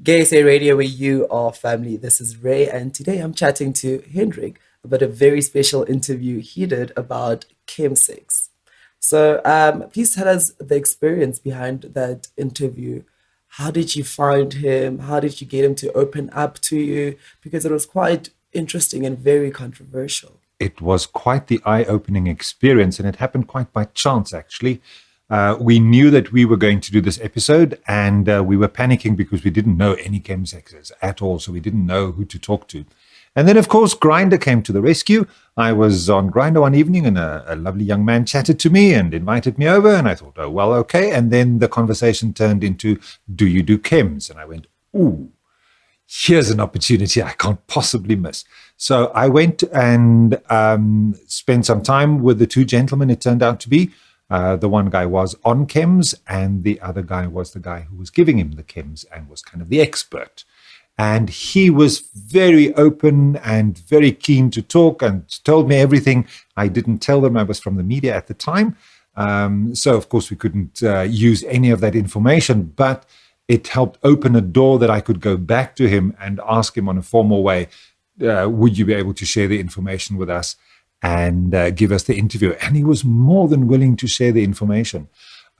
GaySA Radio, where you are family. This is Ray, and today I'm chatting to Hendrik about a very special interview he did about Chemsex. Please tell us the experience behind that interview. How did you find him? How did you get him to open up to you? Because it was quite interesting and very controversial. It was quite the eye-opening experience, and it happened quite by chance, actually. We knew that we were going to do this episode, and we were panicking because we didn't know any chemsexers at all, so we didn't know who to talk to. And then, of course, Grindr came to the rescue. I was on Grindr one evening, and a lovely young man chatted to me and invited me over, and I thought, oh, well, okay. And then the conversation turned into, do you do chems? And I went, ooh, here's an opportunity I can't possibly miss. So I went and spent some time with the two gentlemen it turned out to be. The one guy was on chems, and the other guy was the guy who was giving him the chems and was kind of the expert. And he was very open and very keen to talk and told me everything. I didn't tell them I was from the media at the time. So, of course, we couldn't use any of that information, but it helped open a door that I could go back to him and ask him on a formal way, would you be able to share the information with us and give us the interview? And he was more than willing to share the information.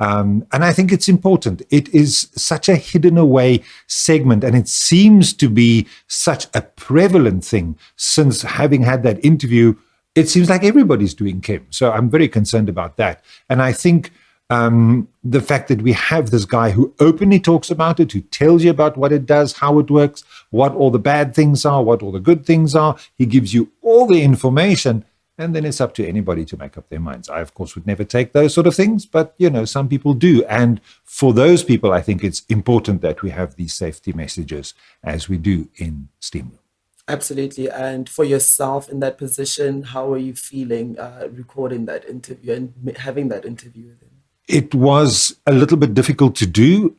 And I think it's important. It is such a hidden away segment, and it seems to be such a prevalent thing since having had that interview. It seems like everybody's doing chem. So I'm very concerned about that. And I think the fact that we have this guy who openly talks about it, who tells you about what it does, how it works, what all the bad things are, what all the good things are. He gives you all the information, and then it's up to anybody to make up their minds. I, of course, would never take those sort of things, but, some people do. And for those people, I think it's important that we have these safety messages as we do in Steam Room. Absolutely. And for yourself in that position, how are you feeling recording that interview and having that interview with him? It was a little bit difficult to do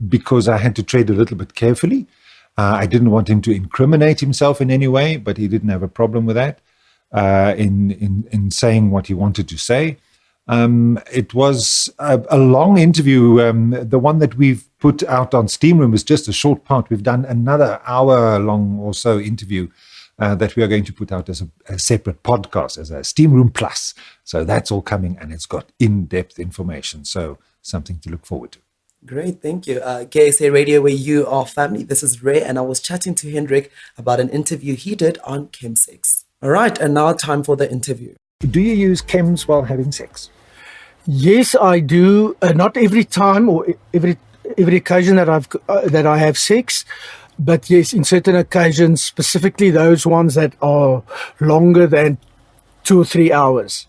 because I had to tread a little bit carefully. I didn't want him to incriminate himself in any way, but he didn't have a problem with that in saying what he wanted to say. It was a long interview. The one that we've put out on Steam Room is just a short part. We've done another hour-long or so interview that we are going to put out as a separate podcast, as a Steam Room Plus. So that's all coming, and it's got in-depth information. So something to look forward to. Great, thank you. GaySA Radio, where you are family. This is Ray, and I was chatting to Hendrik about an interview he did on Chemsex. All right, and now time for the interview. Do you use chems while having sex? Yes, I do. Not every time or every occasion that I have sex, but yes, in certain occasions, specifically those ones that are longer than 2 or 3 hours.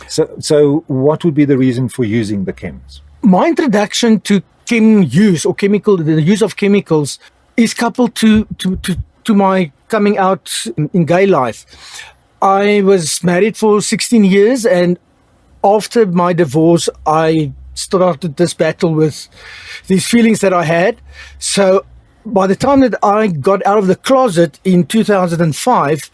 So what would be the reason for using the chems? My introduction to chem use or the use of chemicals is coupled to my coming out in gay life. I was married for 16 years, and after my divorce, I started this battle with these feelings that I had. So by the time that I got out of the closet in 2005,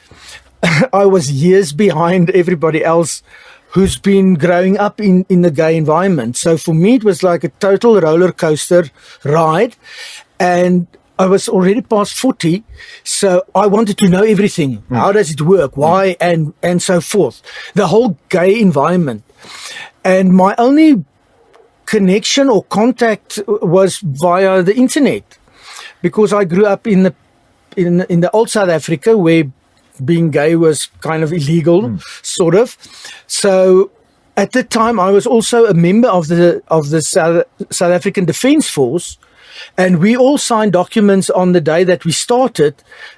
I was years behind everybody else who's been growing up in the gay environment. So for me, it was like a total roller coaster ride. And I was already past 40, so I wanted to know everything. How does it work? Why? And so forth. The whole gay environment. And my only connection or contact was via the internet, because I grew up in the old South Africa, where being gay was kind of illegal, sort of. So at the time, I was also a member of the South African Defence Force. And we all signed documents on the day that we started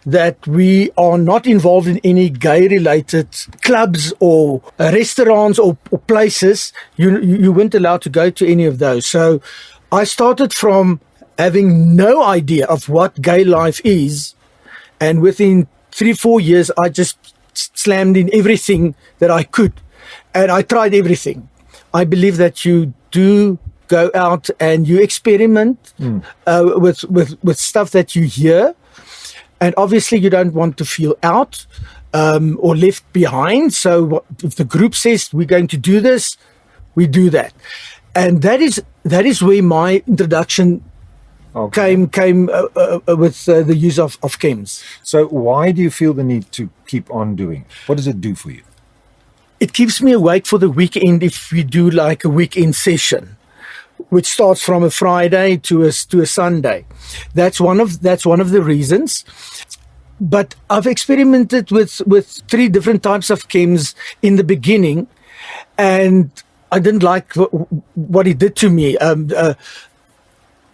that we are not involved in any gay-related clubs or restaurants or places. You weren't allowed to go to any of those. So I started from having no idea of what gay life is. And within 3-4 years, I just slammed in everything that I could. And I tried everything. I believe that you do go out and you experiment with stuff that you hear, and obviously you don't want to feel out or left behind. So if the group says we're going to do this, we do that. And that is where my introduction Okay. came with the use of chems. So why do you feel the need to keep on doing it? What does it do for you? It keeps me awake for the weekend if we do like a weekend session, which starts from a Friday to a Sunday. That's one of the reasons. But I've experimented with 3 different types of chems in the beginning, and I didn't like what it did to me.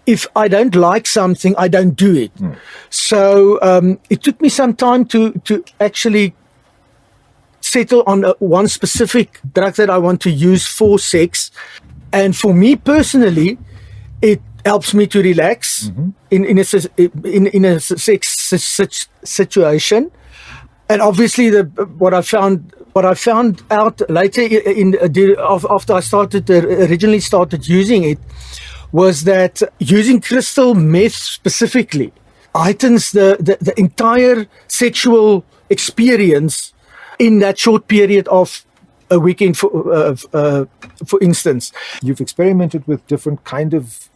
If I don't like something, I don't do it. So it took me some time to actually settle on one specific drug that I want to use for sex. And for me personally, it helps me to relax in a sex situation. And obviously, what I found out later after I originally started using it, was that using crystal meth specifically heightens the entire sexual experience in that short period of a weekend, for instance. You've experimented with different kind of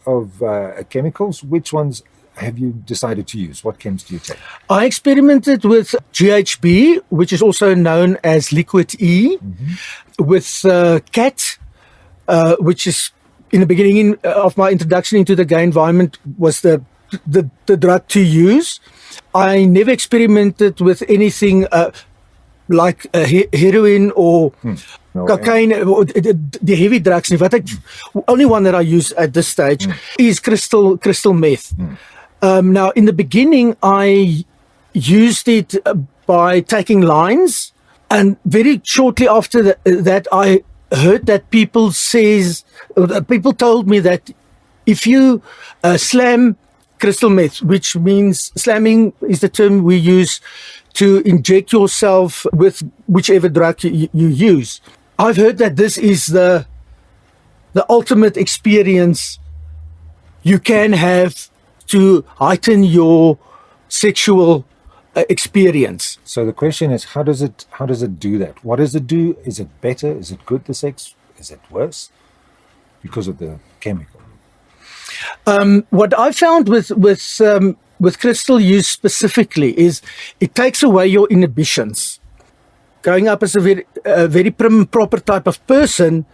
chemicals. Which ones have you decided to use? What chems do you take? I experimented with GHB, which is also known as liquid E, with CAT, which is in the beginning of my introduction into the gay environment was the drug to use. I never experimented with anything like heroin or cocaine, or the heavy drugs. Only one that I use at this stage is crystal meth. Now, in the beginning, I used it by taking lines, and very shortly after that, I heard that people told me that if you slam crystal meth, which means slamming is the term we use to inject yourself with whichever drug you use. I've heard that this is the ultimate experience you can have to heighten your sexual experience. So the question is, how does it do that? What does it do? Is it better? Is it good, the sex? Is it worse because of the chemical? What I found with crystal use specifically is it takes away your inhibitions. Growing up as a very prim and proper type of person,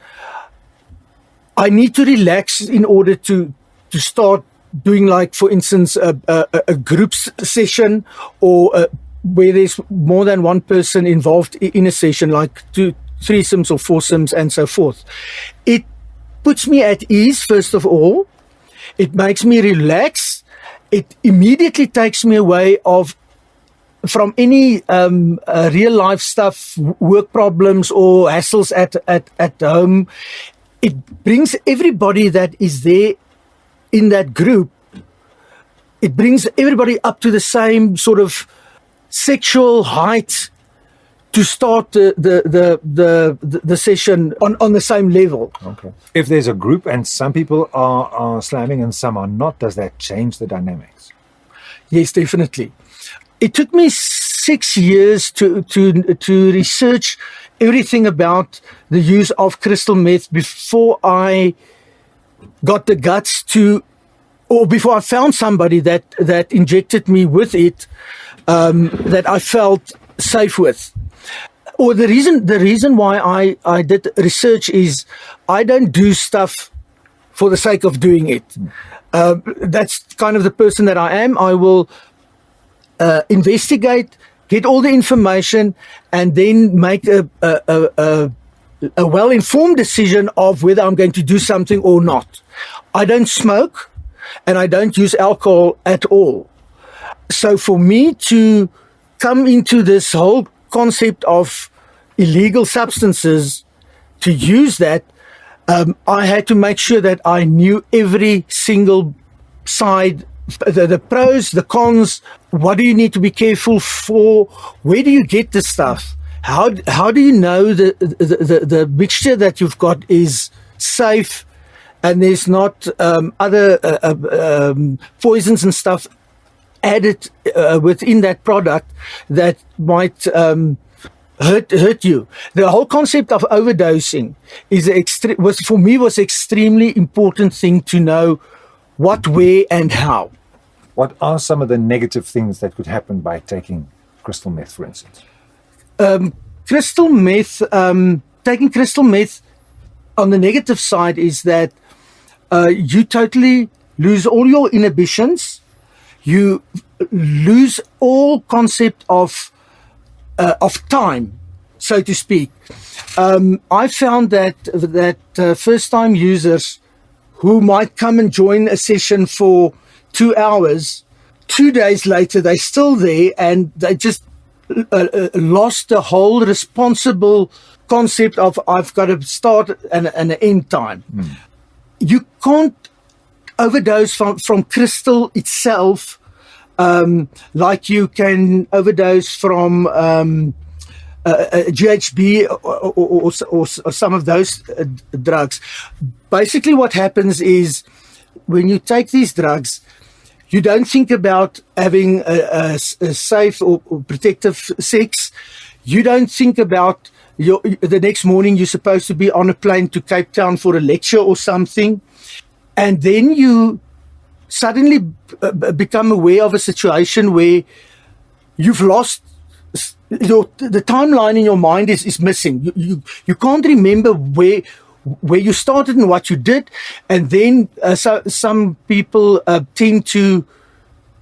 I need to relax in order to start doing, like, for instance, a group session, or where there's more than one person involved in a session, like threesomes or foursomes and so forth. It puts me at ease, first of all. It makes me relax. It immediately takes me away from any real life stuff, work problems or hassles at home. It brings everybody that is there in that group, it brings everybody up to the same sort of sexual height to start the session on the same level. Okay. If there's a group and some people are slamming and some are not, does that change the dynamics? Yes, definitely. It took me 6 years to research everything about the use of crystal meth before I got the guts or before I found somebody that injected me with it, that I felt safe with. Or the reason why I did research is I don't do stuff for the sake of doing it. That's kind of the person that I am. I will investigate, get all the information, and then make a well-informed decision of whether I'm going to do something or not. I don't smoke, and I don't use alcohol at all. So for me to come into this whole concept of illegal substances, to use that, I had to make sure that I knew every single side, the pros, the cons. What do you need to be careful for? Where do you get this stuff? How do you know the mixture that you've got is safe and there's not other poisons and stuff added within that product that might hurt you? The whole concept of overdosing is was extremely important thing to know what, where, and how. What are some of the negative things that could happen by taking crystal meth, for instance? Crystal meth, taking crystal meth on the negative side is that you totally lose all your inhibitions. You lose all concept of time, so to speak. I found that first-time users who might come and join a session for 2 hours, 2 days later they're still there, and they just lost the whole responsible concept of I've got to start and an end time. You can't overdose from crystal itself like you can overdose from GHB or some of those drugs. Basically what happens is when you take these drugs, you don't think about having a safe or protective sex. You don't think about the next morning you're supposed to be on a plane to Cape Town for a lecture or something. And then you suddenly become aware of a situation where you've lost the timeline in your mind is missing. You can't remember where you started and what you did. And then some people tend to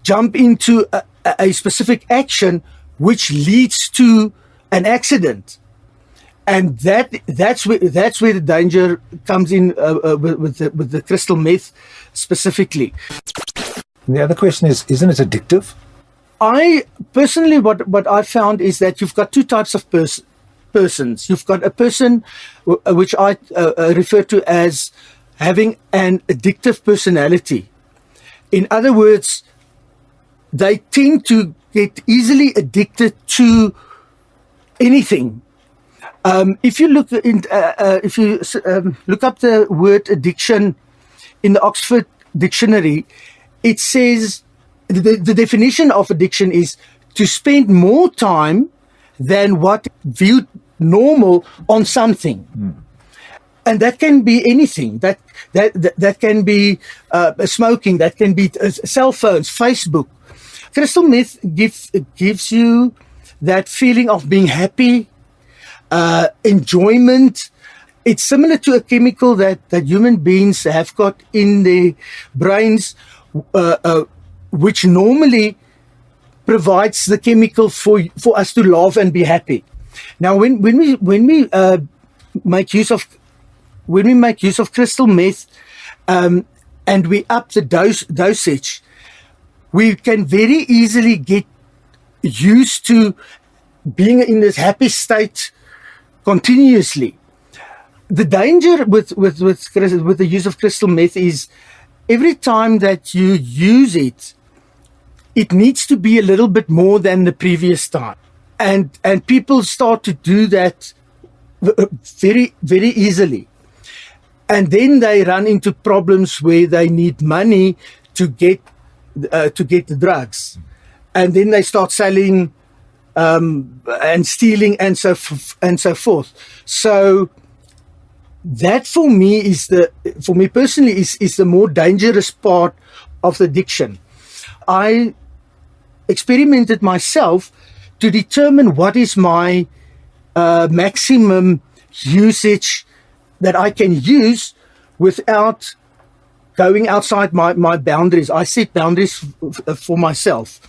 jump into a specific action which leads to an accident. And that's where the danger comes in with the crystal meth specifically. And the other question is, isn't it addictive? I personally, what I found is that you've got two types of persons. You've got a person which I refer to as having an addictive personality. In other words, they tend to get easily addicted to anything. If you look up the word addiction in the Oxford Dictionary, it says the definition of addiction is to spend more time than what viewed normal on something. And that can be anything. That can be smoking. That can be cell phones, Facebook. Crystal meth gives you that feeling of being happy, enjoyment. It's similar to a chemical that human beings have got in their brains, which normally provides the chemical for us to laugh and be happy. Now, when we make use of crystal meth, and we up the dosage, we can very easily get used to being in this happy state continuously. The danger with the use of crystal meth is every time that you use it, it needs to be a little bit more than the previous time. And people start to do that very, very easily. And then they run into problems where they need money to get the drugs. And then they start selling and stealing and so forth. So that for me personally is the more dangerous part of the addiction. I experimented myself to determine what is my maximum usage that I can use without going outside my boundaries. I set boundaries for myself.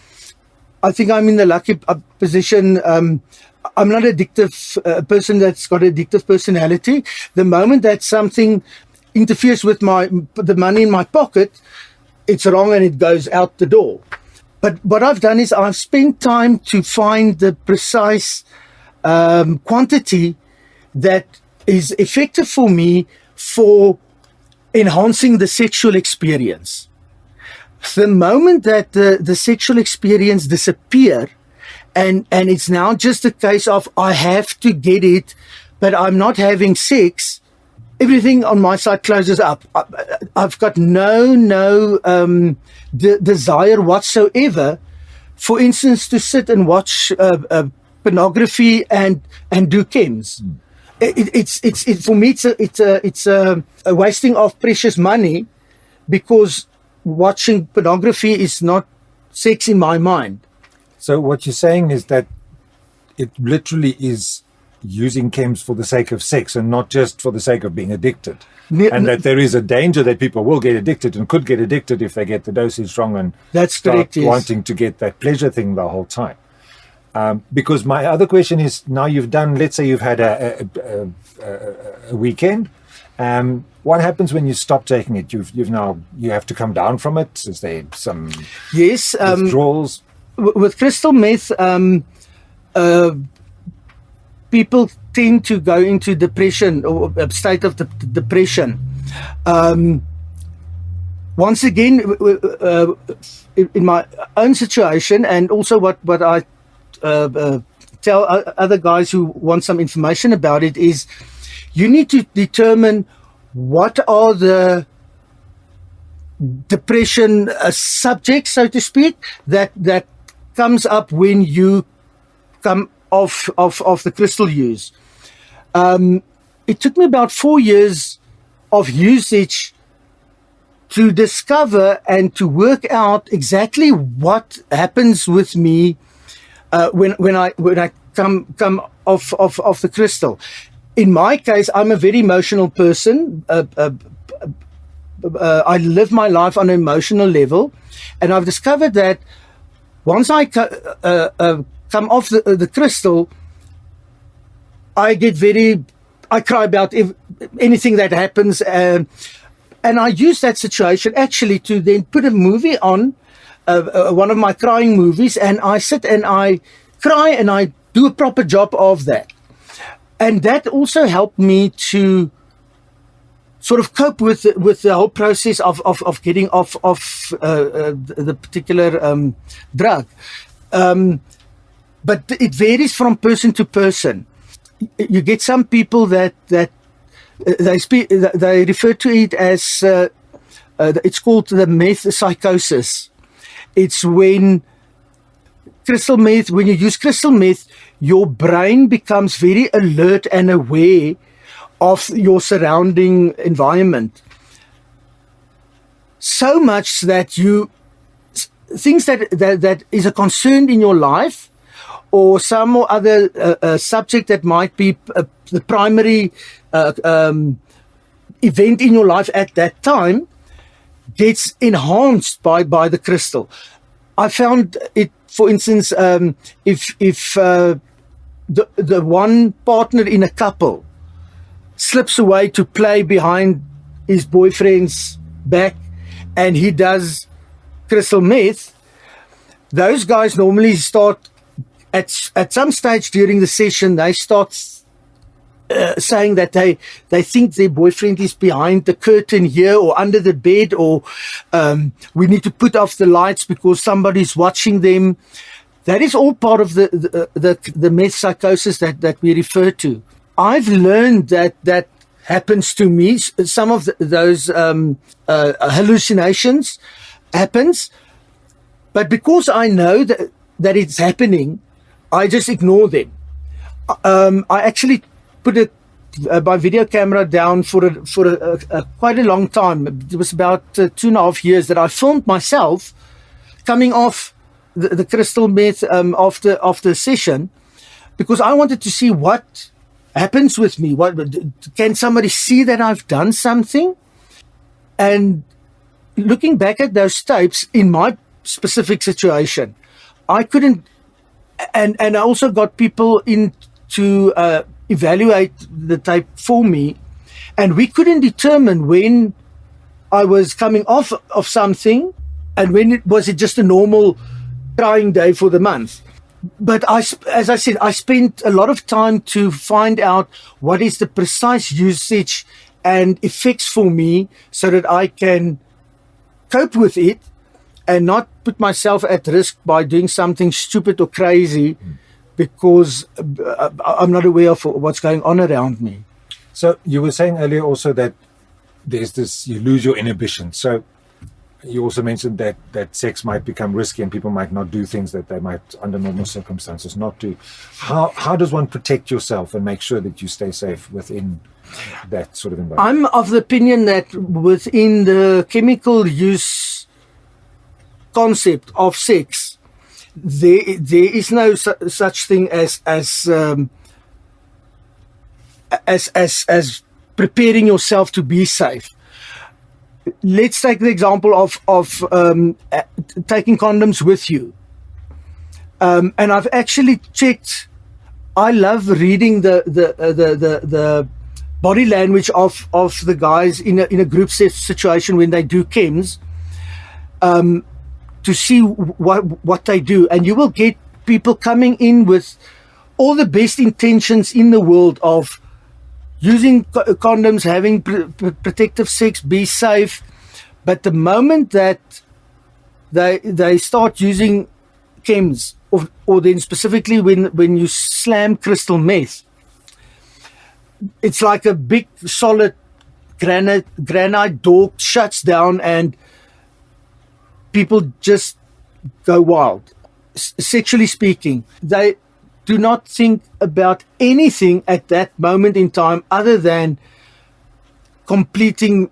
I think I'm in the lucky position. I'm not an addictive person that's got an addictive personality. The moment that something interferes with the money in my pocket, it's wrong and it goes out the door. But what I've done is I've spent time to find the precise quantity that is effective for me for enhancing the sexual experience. The moment that the sexual experience disappear, and it's now just a case of I have to get it, but I'm not having sex, everything on my side closes up. I've got no desire whatsoever, for instance, to sit and watch pornography and do chems. It's for me it's a wasting of precious money, because watching pornography is not sex in my mind. So what you're saying is that it literally is using chems for the sake of sex and not just for the sake of being addicted. And that there is a danger that people will get addicted and could get addicted if they get the dosage wrong and That's start correct, yes. wanting to get that pleasure thing the whole time. Because my other question is, now you've done, let's say you've had a weekend. What happens when you stop taking it? You have to come down from it. Is there some Yes. withdrawals? With crystal meth, people tend to go into depression or a state of depression. Once again, in my own situation, and also what I tell other guys who want some information about it, is you need to determine what are the depression subjects, so to speak, that comes up when you come off the crystal use. It took me about 4 years of usage to discover and to work out exactly what happens with me when I come off the crystal. In my case, I'm a very emotional person. I live my life on an emotional level, and I've discovered that once I come off the crystal, I cry about anything that happens, and I use that situation actually to then put a movie on, one of my crying movies, and I sit and I cry and I do a proper job of that. And that also helped me to sort of cope with the whole process of getting off the particular drug. But it varies from person to person. You get some people that they refer to it as it's called the meth psychosis. It's when you use crystal meth, your brain becomes very alert and aware of your surrounding environment. So much that things that is a concern in your life, or some or other subject that might be the primary event in your life at that time, gets enhanced by the crystal. I found it, for instance, if the one partner in a couple slips away to play behind his boyfriend's back and he does crystal meth, those guys normally start at some stage during the session, they start saying that they think their boyfriend is behind the curtain here or under the bed, or we need to put off the lights because somebody's watching them. That is all part of the meth psychosis that we refer to. I've learned that happens to me. Some of those hallucinations happens, but because I know that it's happening, I just ignore them. I actually put my video camera down for quite a long time. It was about 2.5 years that I filmed myself coming off the crystal meth after a session, because I wanted to see what happens with me. What can somebody see that I've done something? And looking back at those tapes in my specific situation, I couldn't. And I also got people in to evaluate the tape for me, and we couldn't determine when I was coming off of something and when it was just a normal trying day for the month. But as I said, I spent a lot of time to find out what is the precise usage and effects for me, so that I can cope with it and not put myself at risk by doing something stupid or crazy because I'm not aware of what's going on around me. So you were saying earlier also that there's this, you lose your inhibition. So you also mentioned that sex might become risky and people might not do things that they might, under normal circumstances, not do. How does one protect yourself and make sure that you stay safe within that sort of environment? I'm of the opinion that within the chemical use concept of sex, there is no such thing as preparing yourself to be safe. Let's take the example of taking condoms with you. And I've actually checked. I love reading the body language of the guys in a group situation when they do chems, to see what they do, and you will get people coming in with all the best intentions in the world of using condoms, having protective sex, be safe. But the moment that they start using chems, or then specifically when you slam crystal meth, it's like a big solid granite door shuts down and people just go wild. Sexually speaking, they do not think about anything at that moment in time other than completing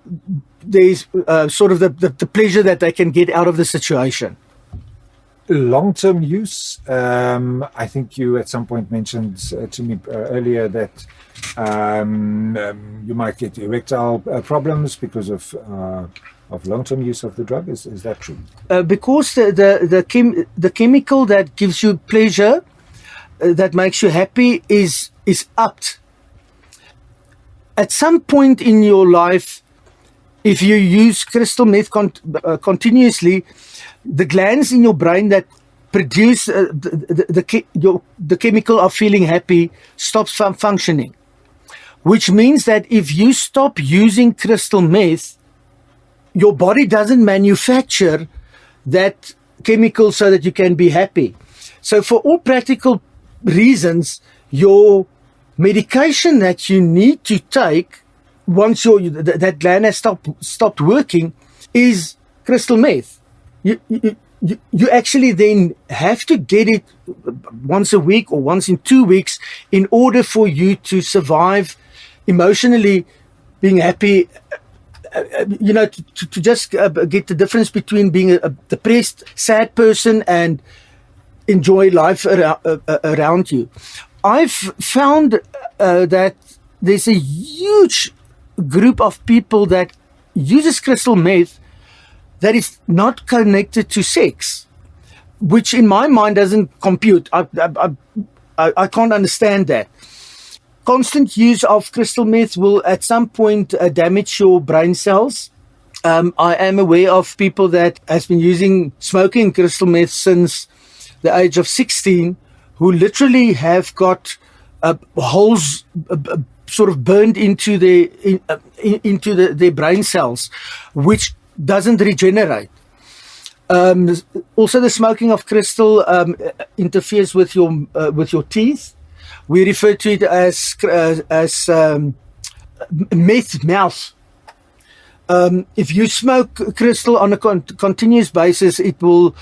these sort of the pleasure that they can get out of the situation. Long-term use, I think you at some point mentioned to me earlier that you might get erectile problems because of long-term use of the drug. Is that true? Because the chemical that gives you pleasure, that makes you happy, is upped. At some point in your life, if you use crystal meth continuously, the glands in your brain that produce the chemical of feeling happy stops functioning, which means that if you stop using crystal meth, your body doesn't manufacture that chemical so that you can be happy. So for all practical reasons, your medication that you need to take once that gland has stopped working is crystal meth. You actually then have to get it once a week or once in 2 weeks in order for you to survive emotionally, being happy. To just get the difference between being a depressed, sad person and enjoy life around you. I've found that there's a huge group of people that uses crystal meth that is not connected to sex, which in my mind doesn't compute. I can't understand that. Constant use of crystal meth will at some point damage your brain cells. I am aware of people that has been smoking crystal meth since the age of 16, who literally have got holes sort of burned into their brain cells, which doesn't regenerate. Also, the smoking of crystal interferes with your teeth. We refer to it as meth mouth. If you smoke crystal on a continuous basis, it will